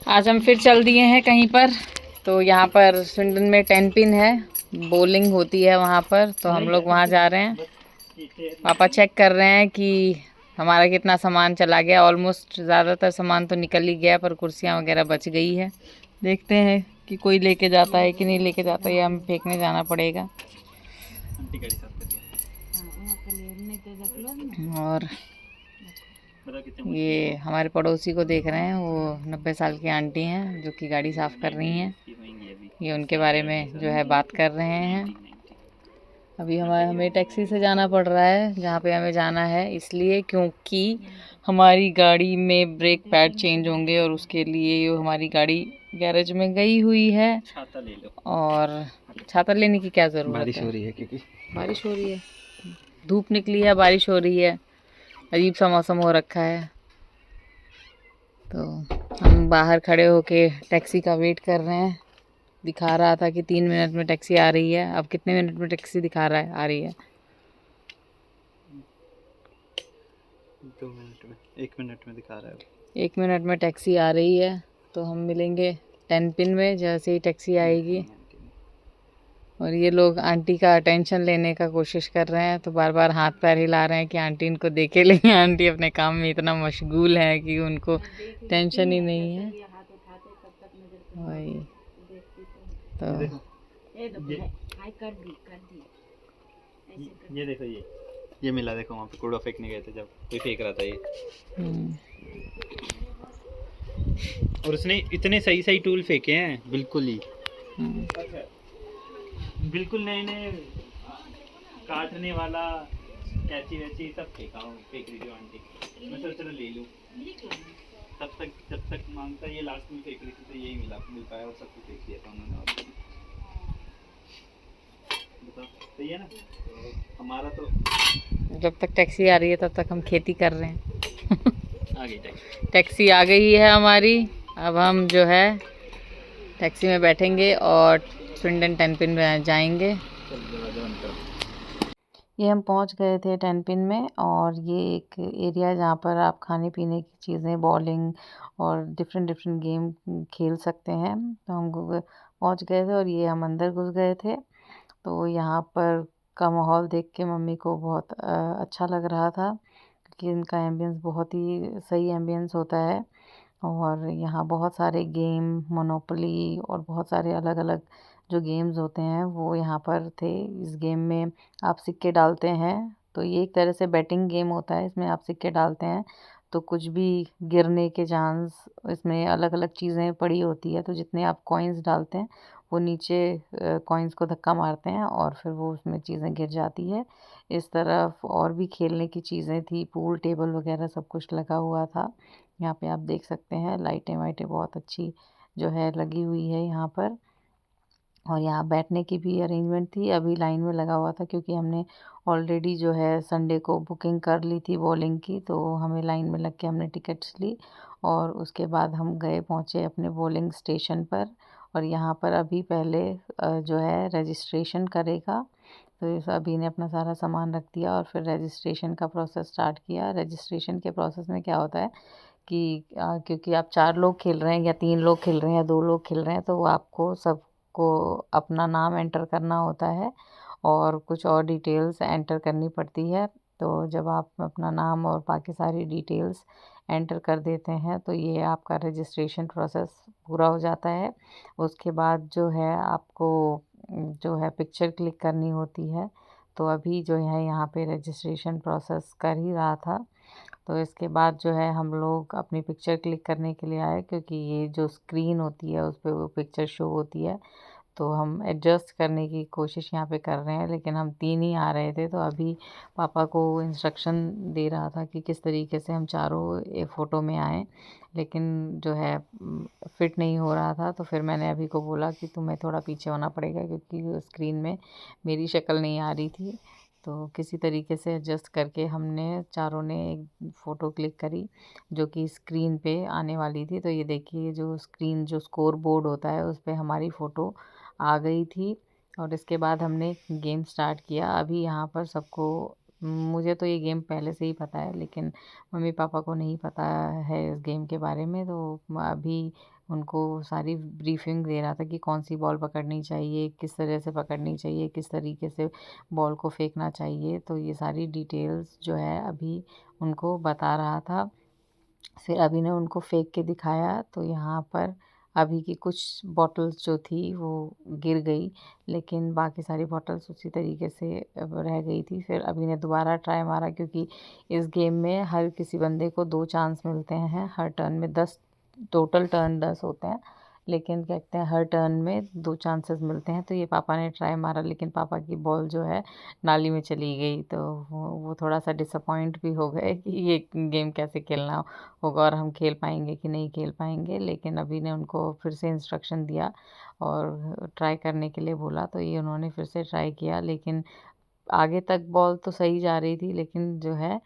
आज हम फिर चल दिए हैं कहीं पर। तो यहाँ पर स्विंडन में 10 पिन है, बॉलिंग होती है वहाँ पर, तो हम लोग वहाँ जा रहे हैं। पापा चेक कर रहे हैं कि हमारा कितना सामान चला गया। ऑलमोस्ट ज़्यादातर सामान तो निकल ही गया, पर कुर्सियाँ वगैरह बच गई है। देखते हैं कि कोई लेके जाता है कि नहीं लेके जाता, या हमें फेंकने जाना पड़ेगा। और ये हमारे पड़ोसी को देख रहे हैं, वो 90 साल की आंटी हैं जो कि गाड़ी साफ़ कर रही हैं। ये उनके बारे में जो है बात कर रहे हैं। अभी हमें टैक्सी से जाना पड़ रहा है जहाँ पे हमें जाना है, इसलिए क्योंकि हमारी गाड़ी में ब्रेक पैड चेंज होंगे और उसके लिए हमारी गाड़ी गैरेज में गई हुई है। छाता ले लो। और छाता लेने की क्या ज़रूरत है? बारिश हो रही है, क्योंकि बारिश हो रही है, धूप निकली है, बारिश हो रही है, अजीब सा मौसम हो रखा है। तो हम बाहर खड़े होके टैक्सी का वेट कर रहे हैं। दिखा रहा था कि 3 मिनट में टैक्सी आ रही है। अब कितने मिनट में टैक्सी दिखा रहा है आ रही है? 2 मिनट में, 1 मिनट में दिखा रहा है। 1 मिनट में टैक्सी आ रही है। तो हम मिलेंगे 10 पिन में जैसे ही टैक्सी आएगी। और ये लोग आंटी का अटेंशन लेने का कोशिश कर रहे हैं, तो बार बार हाथ पैर हिला रहे हैं कि आंटी इनको देखे, लेकिन आंटी अपने काम में इतना मशगूल है कि उनको टेंशन ही नहीं है। वही तो ये देखो, ये मिला, देखो वहाँ पे कूड़ा फेंकने गए थे जब कोई फेंक रहा था ये। और उसने इतने सही सही टूल फेंके हैं, बिल्कुल ही बिल्कुल नए नए, काटने वाला कैची वैची सब फेंक रही थी आंटी। मैं सोच रहा ले लूँ, जब तक मांगता ये लास्ट में फेंक रही थी तो यही मिल पाया और सब कुछ फेंक दिया था उन्होंने। बताओ, सही है ना? हमारा तो जब तक टैक्सी आ रही है तब तक हम खेती कर रहे हैं। आ गई टैक्सी आ गई है हमारी। अब हम जो है टैक्सी में बैठेंगे और स्विंडन 10 पिन में जाएंगे। ये हम पहुंच गए थे 10 पिन में, और ये एक एरिया है जहाँ पर आप खाने पीने की चीज़ें, बॉलिंग और डिफरेंट डिफरेंट गेम खेल सकते हैं। तो हम पहुंच गए थे और ये हम अंदर घुस गए थे। तो यहाँ पर का माहौल देख के मम्मी को बहुत अच्छा लग रहा था, क्योंकि इनका एम्बियंस बहुत ही सही एम्बियंस होता है। और यहाँ बहुत सारे गेम, मोनोपोली और बहुत सारे अलग अलग जो गेम्स होते हैं वो यहाँ पर थे। इस गेम में आप सिक्के डालते हैं, तो ये एक तरह से बैटिंग गेम होता है। इसमें आप सिक्के डालते हैं तो कुछ भी गिरने के चांस, इसमें अलग अलग चीज़ें पड़ी होती है, तो जितने आप कॉइन्स डालते हैं वो नीचे कॉइन्स को धक्का मारते हैं और फिर वो उसमें चीज़ें गिर जाती है। इस तरफ और भी खेलने की चीज़ें थी, पूल टेबल वगैरह सब कुछ लगा हुआ था। यहाँ पे आप देख सकते हैं लाइटें वाइटें बहुत अच्छी जो है लगी हुई है यहाँ पर। और यहाँ बैठने की भी अरेंजमेंट थी। अभी लाइन में लगा हुआ था क्योंकि हमने ऑलरेडी जो है संडे को बुकिंग कर ली थी बॉलिंग की, तो हमें लाइन में लग के हमने टिकट्स ली और उसके बाद हम गए पहुँचे अपने बॉलिंग स्टेशन पर। और यहाँ पर अभी पहले जो है रजिस्ट्रेशन करेगा। तो इस अभी ने अपना सारा सामान रख दिया और फिर रजिस्ट्रेशन का प्रोसेस स्टार्ट किया। रजिस्ट्रेशन के प्रोसेस में क्या होता है कि क्योंकि आप 4 लोग खेल रहे हैं या 3 लोग खेल रहे हैं या 2 लोग खेल रहे हैं, तो वो आपको सबको अपना नाम एंटर करना होता है और कुछ और डिटेल्स एंटर करनी पड़ती है। तो जब आप अपना नाम और बाकी सारी डिटेल्स एंटर कर देते हैं तो ये आपका रजिस्ट्रेशन प्रोसेस पूरा हो जाता है। उसके बाद जो है आपको जो है पिक्चर क्लिक करनी होती है। तो अभी जो है यहाँ पे रजिस्ट्रेशन प्रोसेस कर ही रहा था। तो इसके बाद जो है हम लोग अपनी पिक्चर क्लिक करने के लिए आए, क्योंकि ये जो स्क्रीन होती है उस पे वो पिक्चर शो होती है। तो हम एडजस्ट करने की कोशिश यहाँ पे कर रहे हैं, लेकिन हम 3 ही आ रहे थे, तो अभी पापा को इंस्ट्रक्शन दे रहा था कि किस तरीके से हम चारों फ़ोटो में आएँ। लेकिन जो है फिट नहीं हो रहा था, तो फिर मैंने अभी को बोला कि तुम्हें थोड़ा पीछे होना पड़ेगा, क्योंकि स्क्रीन में मेरी शक्ल नहीं आ रही थी। तो किसी तरीके से एडजस्ट करके हमने चारों ने एक फ़ोटो क्लिक करी जो कि स्क्रीन पे आने वाली थी। तो ये देखिए जो स्क्रीन जो स्कोर बोर्ड होता है उस पे हमारी फ़ोटो आ गई थी। और इसके बाद हमने गेम स्टार्ट किया। अभी यहाँ पर सबको, मुझे तो ये गेम पहले से ही पता है, लेकिन मम्मी पापा को नहीं पता है इस गेम के बारे में। तो अभी उनको सारी ब्रीफिंग दे रहा था कि कौन सी बॉल पकड़नी चाहिए, किस तरह से पकड़नी चाहिए, किस तरीके से बॉल को फेंकना चाहिए। तो ये सारी डिटेल्स जो है अभी उनको बता रहा था। फिर अभी ने उनको फेंक के दिखाया तो यहाँ पर अभी की कुछ बॉटल्स जो थी वो गिर गई, लेकिन बाकी सारी बॉटल्स उसी तरीके से रह गई थी। फिर अभी ने दोबारा ट्राई मारा, क्योंकि इस गेम में हर किसी बंदे को 2 चांस मिलते हैं हर टर्न में। 10 टोटल टर्न 10 होते हैं, लेकिन क्या कहते हैं हर टर्न में 2 चांसेस मिलते हैं। तो ये पापा ने ट्राई मारा, लेकिन पापा की बॉल जो है नाली में चली गई। तो वो थोड़ा-सा डिसअपॉइंट भी हो गए कि ये गेम कैसे खेलना होगा और हम खेल पाएँगे कि नहीं खेल पाएँगे। लेकिन अभी ने उनको फिर से इंस्ट्रक्शन दिया और ट्राई करने के लिए बोला, तो ये उन्होंने फिर से ट्राई किया, लेकिन आगे तक बॉल तो सही जा रही थी, लेकिन जो है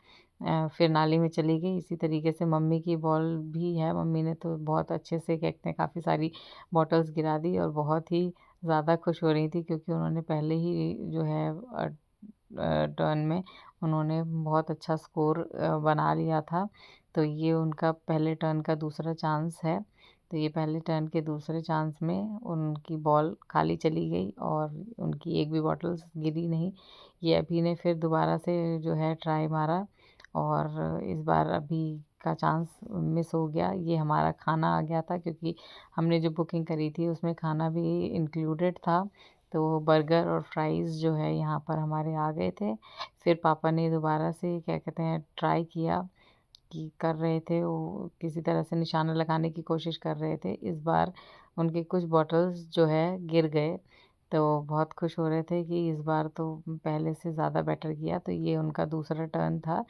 फिर नाली में चली गई। इसी तरीके से मम्मी की बॉल भी है, मम्मी ने तो बहुत अच्छे से क्या कहते हैं काफ़ी सारी बॉटल्स गिरा दी और बहुत ही ज़्यादा खुश हो रही थी, क्योंकि उन्होंने पहले ही जो है टर्न में उन्होंने बहुत अच्छा स्कोर बना लिया था। तो ये उनका पहले टर्न का दूसरा चांस है। तो ये पहले टर्न के दूसरे चांस में उनकी बॉल खाली चली गई और उनकी एक भी बॉटल्स गिरी नहीं। ये अभी ने फिर दोबारा से जो है ट्राई मारा और इस बार अभी का चांस मिस हो गया। ये हमारा खाना आ गया था, क्योंकि हमने जो बुकिंग करी थी उसमें खाना भी इंक्लूडेड था। तो बर्गर और फ्राइज़ जो है यहाँ पर हमारे आ गए थे। फिर पापा ने दोबारा से क्या कहते हैं ट्राई किया कि कर रहे थे, वो किसी तरह से निशाना लगाने की कोशिश कर रहे थे। इस बार उनके कुछ बॉटल्स जो है गिर गए, तो बहुत खुश हो रहे थे कि इस बार तो पहले से ज़्यादा बेटर किया। तो ये उनका दूसरा टर्न था,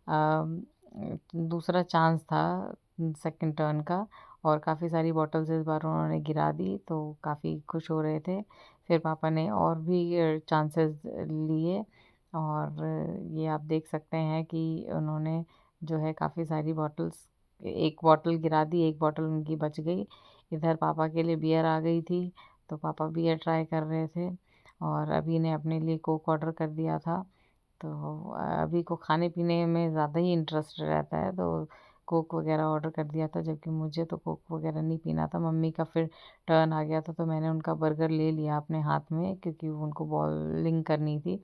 अम, दूसरा चांस था सेकंड टर्न का, और काफ़ी सारी बॉटल्स इस बार उन्होंने गिरा दी, तो काफ़ी खुश हो रहे थे। फिर पापा ने और भी चांसेस लिए और ये आप देख सकते हैं कि उन्होंने जो है काफ़ी सारी बॉटल्स, एक बॉटल गिरा दी, एक बॉटल उनकी बच गई। इधर पापा के लिए बियर आ गई थी, तो पापा बियर ट्राई कर रहे थे और अभी ने अपने लिए कोक ऑर्डर कर दिया था। तो अभी को खाने-पीने में ज़्यादा ही इंटरेस्ट रहता है, तो कोक वग़ैरह ऑर्डर कर दिया था, जबकि मुझे तो कोक वग़ैरह नहीं पीना था। मम्मी का फिर टर्न आ गया था, तो मैंने उनका बर्गर ले लिया अपने हाथ में, क्योंकि उनको बॉलिंग करनी थी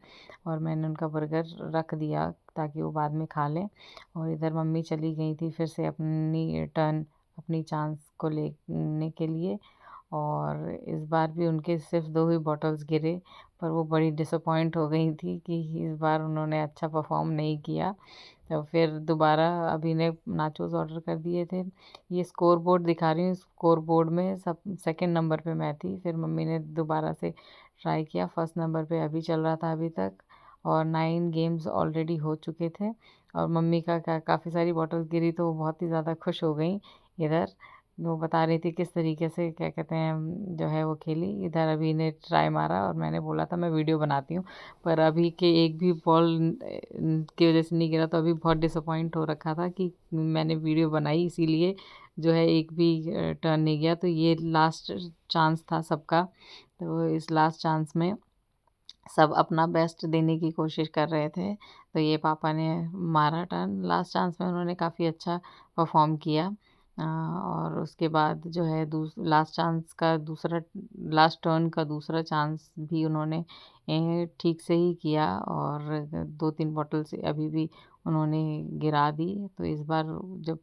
और मैंने उनका बर्गर रख दिया ताकि वो बाद में खा लें। और इधर मम्मी चली गई थी फिर से अपनी टर्न, अपनी चांस को लेने के लिए, और इस बार भी उनके सिर्फ़ 2 ही बॉटल्स गिरे, पर वो बड़ी डिसअपॉइंट हो गई थी कि इस बार उन्होंने अच्छा परफ़ॉर्म नहीं किया। तो फिर दोबारा अभी ने नाचोस ऑर्डर कर दिए थे। ये स्कोर बोर्ड दिखा रही हूँ, स्कोर बोर्ड में सब सेकंड नंबर पे मैं थी। फिर मम्मी ने दोबारा से ट्राई किया, फर्स्ट नंबर पे अभी चल रहा था अभी तक, और 9 गेम्स ऑलरेडी हो चुके थे और मम्मी का काफ़ी सारी बॉटल्स गिरी, तो वो बहुत ही ज़्यादा खुश हो गईं। इधर वो बता रही थी किस तरीके से क्या कहते हैं जो है वो खेली। इधर अभी ने ट्राई मारा और मैंने बोला था मैं वीडियो बनाती हूँ, पर अभी के एक भी बॉल की वजह से नहीं गिरा, तो अभी बहुत डिसअपॉइंट हो रखा था कि मैंने वीडियो बनाई इसीलिए जो है एक भी टर्न नहीं गया। तो ये लास्ट चांस था सबका, तो इस लास्ट चांस में सब अपना बेस्ट देने की कोशिश कर रहे थे। तो ये पापा ने मारा टर्न, लास्ट चांस में उन्होंने काफ़ी अच्छा परफ़ॉर्म किया। और उसके बाद जो है लास्ट चांस का दूसरा, लास्ट टर्न का दूसरा चांस भी उन्होंने ठीक से ही किया और 2-3 बॉटल्स अभी भी उन्होंने गिरा दी। तो इस बार जब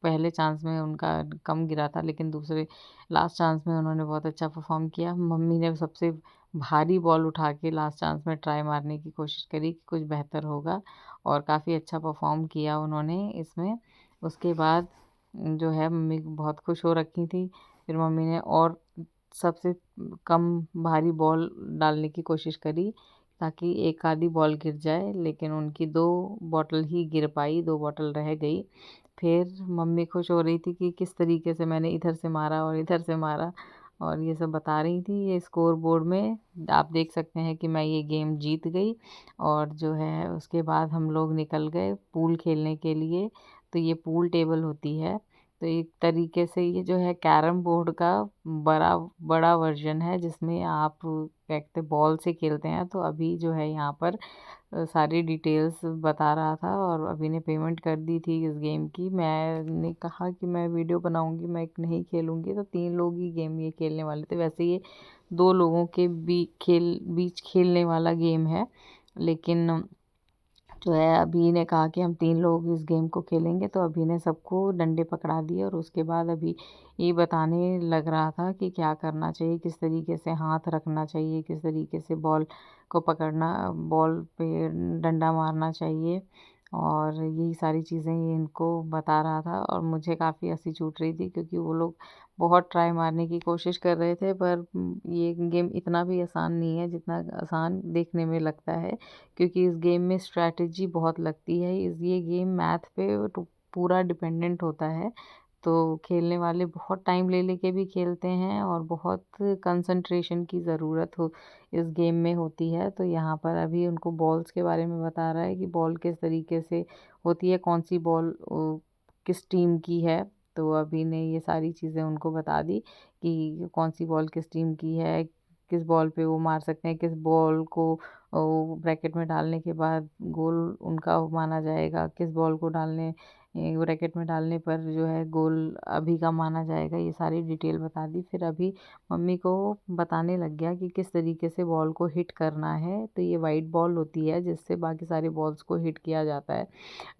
पहले चांस में उनका कम गिरा था, लेकिन दूसरे लास्ट चांस में उन्होंने बहुत अच्छा परफ़ॉर्म किया। मम्मी ने सबसे भारी बॉल उठा के लास्ट चांस में ट्राई मारने की कोशिश करी कि कुछ बेहतर होगा, और काफ़ी अच्छा परफ़ॉर्म किया उन्होंने इसमें। उसके बाद जो है मम्मी बहुत खुश हो रखी थी। फिर मम्मी ने और सबसे कम भारी बॉल डालने की कोशिश करी ताकि एक आधी बॉल गिर जाए, लेकिन उनकी 2 बॉटल ही गिर पाई, 2 बॉटल रह गई। फिर मम्मी खुश हो रही थी कि किस तरीके से मैंने इधर से मारा और इधर से मारा, और ये सब बता रही थी। ये स्कोर बोर्ड में आप देख सकते हैं कि मैं ये गेम जीत गई, और जो है उसके बाद हम लोग निकल गए पूल खेलने के लिए। तो ये पूल टेबल होती है, तो एक तरीके से ये जो है कैरम बोर्ड का बड़ा बड़ा वर्जन है, जिसमें आप क्या कहते हैं बॉल से खेलते हैं। तो अभी जो है यहाँ पर सारी डिटेल्स बता रहा था और अभी ने पेमेंट कर दी थी इस गेम की। मैंने कहा कि मैं वीडियो बनाऊंगी, मैं नहीं खेलूंगी। तो 3 लोग ही गेम ये खेलने वाले थे। वैसे ये 2 लोगों के बीच खेलने वाला गेम है, लेकिन जो है अभी ने कहा कि हम 3 लोग इस गेम को खेलेंगे। तो अभी ने सबको डंडे पकड़ा दिए और उसके बाद अभी ये बताने लग रहा था कि क्या करना चाहिए, किस तरीके से हाथ रखना चाहिए, किस तरीके से बॉल को पकड़ना, बॉल पे डंडा मारना चाहिए, और यही सारी चीज़ें ये इनको बता रहा था। और मुझे काफ़ी हंसी छूट रही थी क्योंकि वो लोग बहुत ट्राई मारने की कोशिश कर रहे थे, पर ये गेम इतना भी आसान नहीं है जितना आसान देखने में लगता है, क्योंकि इस गेम में स्ट्रैटेजी बहुत लगती है। ये गेम मैथ पे पूरा डिपेंडेंट होता है। तो खेलने वाले बहुत टाइम ले लेके भी खेलते हैं और बहुत कंसंट्रेशन की ज़रूरत हो इस गेम में होती है। तो यहाँ पर अभी उनको बॉल्स के बारे में बता रहा है कि बॉल किस तरीके से होती है, कौन सी बॉल किस टीम की है। तो अभी ने ये सारी चीज़ें उनको बता दी कि कौन सी बॉल किस टीम की है, किस बॉल पे वो मार सकते हैं, किस बॉल को ब्रैकेट में डालने के बाद गोल उनका माना जाएगा, किस बॉल को ब्रैकेट में डालने पर जो है गोल अभी का माना जाएगा। ये सारी डिटेल बता दी। फिर अभी मम्मी को बताने लग गया कि किस तरीके से बॉल को हिट करना है। तो ये वाइट बॉल होती है जिससे बाकी सारे बॉल्स को हिट किया जाता है।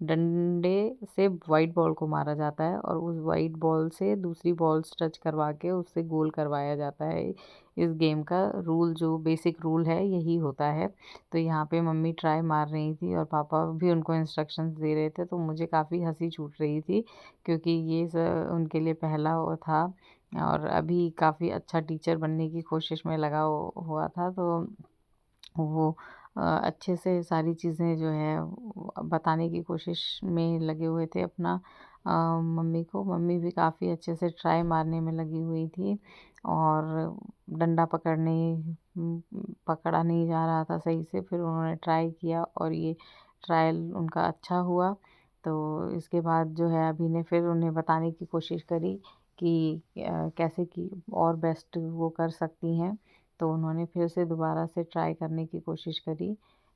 डंडे से वाइट बॉल को मारा जाता है और उस वाइट बॉल से दूसरी बॉल्स टच करवा के उससे गोल करवाया जाता है। इस गेम का रूल, जो बेसिक रूल है, यही होता है। तो यहाँ पे मम्मी ट्राई मार रही थी और पापा भी उनको इंस्ट्रक्शंस दे रहे थे। तो मुझे काफ़ी हंसी छूट रही थी क्योंकि ये उनके लिए पहला वो था और अभी काफ़ी अच्छा टीचर बनने की कोशिश में लगा हुआ था। तो वो अच्छे से सारी चीज़ें जो है बताने की कोशिश में लगे हुए थे अपना मम्मी को। मम्मी भी काफ़ी अच्छे से ट्राई मारने में लगी हुई थी और डंडा पकड़ा नहीं जा रहा था सही से। फिर उन्होंने ट्राई किया और ये ट्रायल उनका अच्छा हुआ। तो इसके बाद जो है अभी ने फिर उन्हें बताने की कोशिश करी कि कैसे की और बेस्ट वो कर सकती हैं। तो उन्होंने फिर से दोबारा से ट्राई करने की कोशिश करी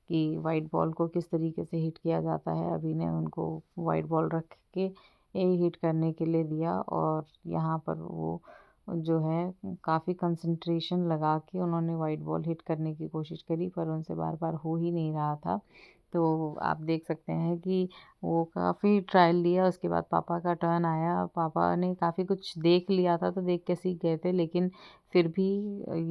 कि वाइट बॉल को किस तरीके से हिट किया जाता है। अभी ने उनको वाइट बॉल रख के हिट करने के लिए दिया और यहाँ पर वो जो है काफ़ी कंसंट्रेशन लगा के उन्होंने वाइट बॉल हिट करने की कोशिश करी, पर उनसे बार बार हो ही नहीं रहा था। तो आप देख सकते हैं कि वो काफ़ी ट्रायल लिया, उसके बाद पापा का टर्न आया। पापा ने काफ़ी कुछ देख लिया था तो देख के सीख गए थे, लेकिन फिर भी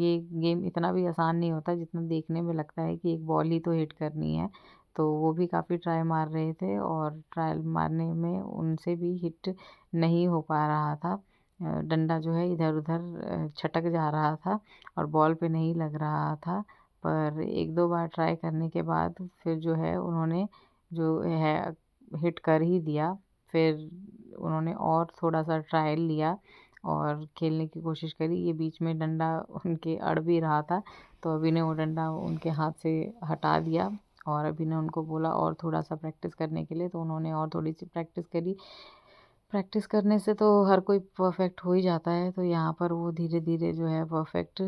ये गेम इतना भी आसान नहीं होता जितना देखने में लगता है कि एक बॉल ही तो हिट करनी है। तो वो भी काफ़ी ट्राई मार रहे थे और ट्रायल मारने में उनसे भी हिट नहीं हो पा रहा था। डंडा जो है इधर-उधर छटक जा रहा था और बॉल पे नहीं लग रहा था। पर 1-2 बार ट्राई करने के बाद फिर जो है उन्होंने जो है हिट कर ही दिया। फिर उन्होंने और थोड़ा-सा ट्रायल लिया और खेलने की कोशिश करी। ये बीच में डंडा उनके अड़ भी रहा था, तो अभी ने वो डंडा उनके हाथ से हटा दिया और अभी ने उनको बोला और थोड़ा-सा प्रैक्टिस करने के लिए। तो उन्होंने और थोड़ी-सी प्रैक्टिस करी। प्रैक्टिस करने से तो हर कोई परफेक्ट हो ही जाता है। तो यहाँ पर वो धीरे-धीरे जो है परफेक्ट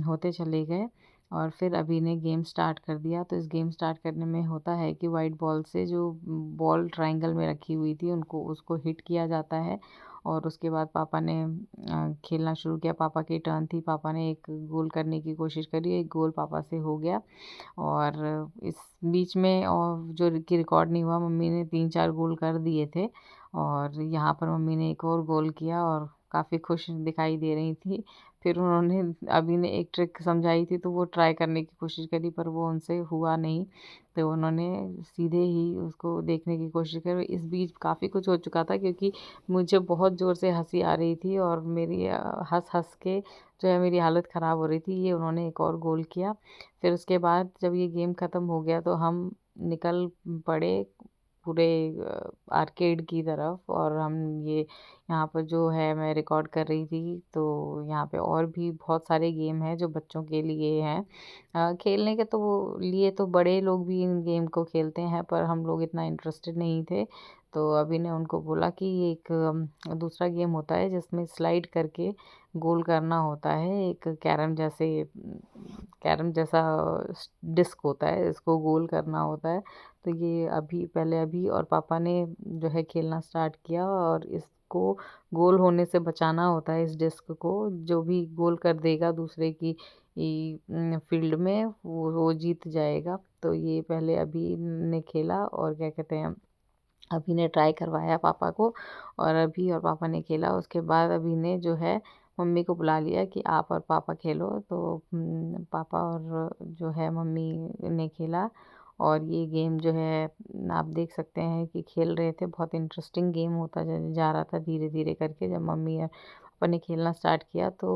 होते चले गए और फिर अभी ने गेम स्टार्ट कर दिया। तो इस गेम स्टार्ट करने में होता है कि वाइट बॉल से जो बॉल ट्रायंगल में रखी हुई थी उनको उसको हिट किया जाता है और उसके बाद पापा ने खेलना शुरू किया। पापा की टर्न थी, पापा ने एक गोल करने की कोशिश करी, एक गोल पापा से हो गया। और इस बीच में और जो कि रिकॉर्ड नहीं हुआ, मम्मी ने 3-4 गोल कर दिए थे और यहाँ पर मम्मी ने एक और गोल किया और काफ़ी खुश दिखाई दे रही थी। फिर उन्होंने अभी ने एक ट्रिक समझाई थी तो वो ट्राई करने की कोशिश करी, पर वो उनसे हुआ नहीं। तो उन्होंने सीधे ही उसको देखने की कोशिश करी। इस बीच काफ़ी कुछ हो चुका था क्योंकि मुझे बहुत ज़ोर से हँसी आ रही थी और मेरी हँस-हँस के जो है मेरी हालत ख़राब हो रही थी। ये उन्होंने एक और गोल किया। फिर उसके बाद जब ये गेम ख़त्म हो गया तो हम निकल पड़े पूरे आर्केड की तरफ और हम ये यहाँ पर जो है मैं रिकॉर्ड कर रही थी। तो यहाँ पे और भी बहुत सारे गेम हैं जो बच्चों के लिए हैं। खेलने के तो लिए तो बड़े लोग भी इन गेम को खेलते हैं, पर हम लोग इतना इंटरेस्टेड नहीं थे। तो अभी ने उनको बोला कि ये एक दूसरा गेम होता है जिसमें स्लाइड करके गोल करना होता है, एक कैरम जैसा डिस्क होता है, इसको गोल करना होता है। तो ये अभी और पापा ने जो है खेलना स्टार्ट किया और इसको गोल होने से बचाना होता है इस डिस्क को, जो भी गोल कर देगा दूसरे की फील्ड में वो जीत जाएगा। तो ये पहले अभी ने खेला और क्या कहते हैं, अभी ने ट्राई करवाया पापा को और अभी और पापा ने खेला। उसके बाद अभी ने जो है मम्मी को बुला लिया कि आप और पापा खेलो। तो पापा और जो है मम्मी ने खेला और ये गेम जो है आप देख सकते हैं कि खेल रहे थे। बहुत इंटरेस्टिंग गेम होता जा रहा था धीरे धीरे करके। जब मम्मी और पापा ने खेलना स्टार्ट किया तो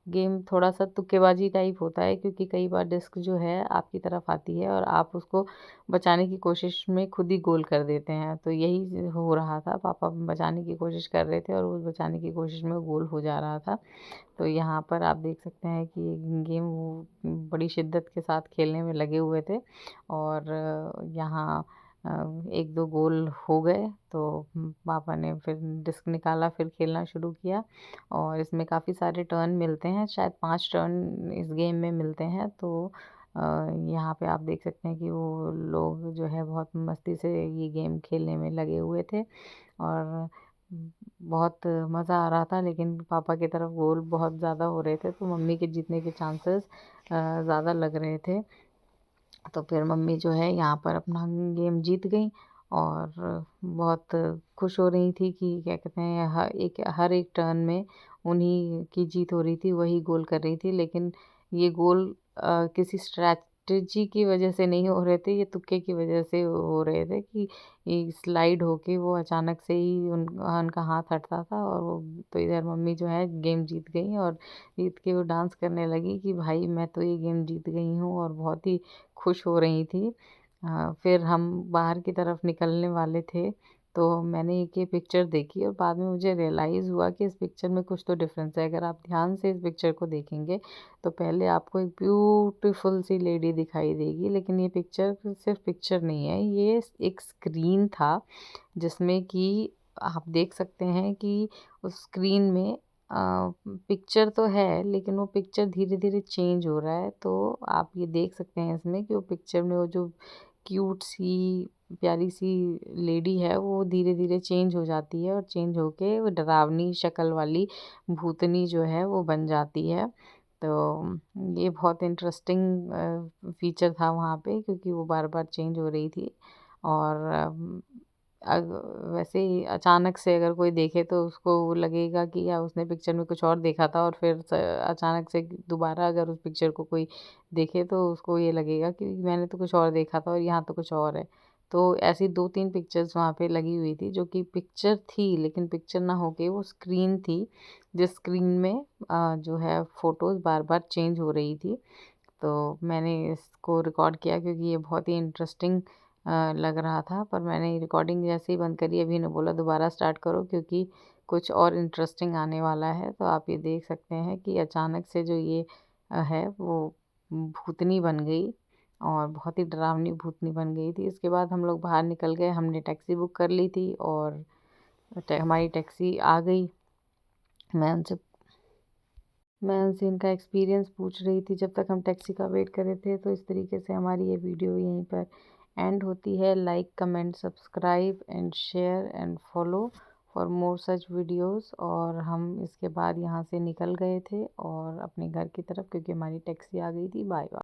गेम थोड़ा सा तुक्केबाजी टाइप होता है, क्योंकि कई बार डिस्क जो है आपकी तरफ आती है और आप उसको बचाने की कोशिश में खुद ही गोल कर देते हैं। तो यही हो रहा था, पापा बचाने की कोशिश कर रहे थे और वो बचाने की कोशिश में गोल हो जा रहा था। तो यहाँ पर आप देख सकते हैं कि ये गेम वो बड़ी शिद्दत के साथ खेलने में लगे हुए थे और यहाँ एक दो गोल हो गए। तो पापा ने फिर डिस्क निकाला, फिर खेलना शुरू किया और इसमें काफ़ी सारे टर्न मिलते हैं, शायद 5 टर्न इस गेम में मिलते हैं। तो अ, यहाँ पे आप देख सकते हैं कि वो लोग जो है बहुत मस्ती से ये गेम खेलने में लगे हुए थे और बहुत मज़ा आ रहा था। लेकिन पापा की तरफ गोल बहुत ज़्यादा हो रहे थे, तो मम्मी के जीतने के चांसेस ज़्यादा लग रहे थे। तो फिर मम्मी जो है यहाँ पर अपना गेम जीत गई और बहुत खुश हो रही थी कि क्या कहते हैं, हर एक टर्न में उन्हीं की जीत हो रही थी, वही गोल कर रही थी। लेकिन ये गोल किसी स्ट्रैटेजी की वजह से नहीं हो रहे थे, ये तुक्के की वजह से हो रहे थे कि ये स्लाइड होके वो अचानक से ही उनका हाथ हटता था और वो, तो इधर मम्मी जो है गेम जीत गई और जीत के वो डांस करने लगी कि भाई मैं तो ये गेम जीत गई हूँ और बहुत ही खुश हो रही थी। फिर हम बाहर की तरफ निकलने वाले थे, तो मैंने एक ये पिक्चर देखी और बाद में मुझे रियलाइज़ हुआ कि इस पिक्चर में कुछ तो डिफरेंस है। अगर आप ध्यान से इस पिक्चर को देखेंगे तो पहले आपको एक ब्यूटीफुल सी लेडी दिखाई देगी, लेकिन ये पिक्चर सिर्फ पिक्चर नहीं है, ये एक स्क्रीन था जिसमें कि आप देख सकते हैं कि उस स्क्रीन में पिक्चर तो है, लेकिन वो पिक्चर धीरे धीरे चेंज हो रहा है। तो आप ये देख सकते हैं इसमें कि वो पिक्चर में वो जो क्यूट सी प्यारी सी लेडी है वो धीरे धीरे चेंज हो जाती है और चेंज होके वो डरावनी शक्ल वाली भूतनी जो है वो बन जाती है। तो ये बहुत इंटरेस्टिंग फीचर था वहाँ पे, क्योंकि वो बार बार चेंज हो रही थी और अग वैसे ही अचानक से अगर कोई देखे तो उसको लगेगा कि या उसने पिक्चर में कुछ और देखा था और फिर अचानक से दोबारा अगर उस पिक्चर को कोई देखे तो उसको ये लगेगा कि मैंने तो कुछ और देखा था और यहाँ तो कुछ और है। तो ऐसी 2-3 पिक्चर्स वहाँ पे लगी हुई थी जो कि पिक्चर थी, लेकिन पिक्चर ना होके वो स्क्रीन थी, जिस स्क्रीन में जो है फ़ोटोज़ बार-बार चेंज हो रही थी। तो मैंने इसको रिकॉर्ड किया क्योंकि ये बहुत ही इंटरेस्टिंग लग रहा था। पर मैंने रिकॉर्डिंग जैसे ही बंद करी, अभी ने बोला दोबारा स्टार्ट करो क्योंकि कुछ और इंटरेस्टिंग आने वाला है। तो आप ये देख सकते हैं कि अचानक से जो ये है वो भूतनी बन गई और बहुत ही डरावनी भूतनी बन गई थी। इसके बाद हम लोग बाहर निकल गए, हमने टैक्सी बुक कर ली थी और हमारी टैक्सी आ गई। मैं उनसे मैं उनसे इनका एक्सपीरियंस पूछ रही थी जब तक हम टैक्सी का वेट कर रहे थे। तो इस तरीके से हमारी ये वीडियो यहीं पर एंड होती है। Like, comment, subscribe and share and follow for more such videos. और हम इसके बाद यहाँ से निकल गए थे और अपने घर की तरफ, क्योंकि हमारी टैक्सी आ गई थी। Bye bye.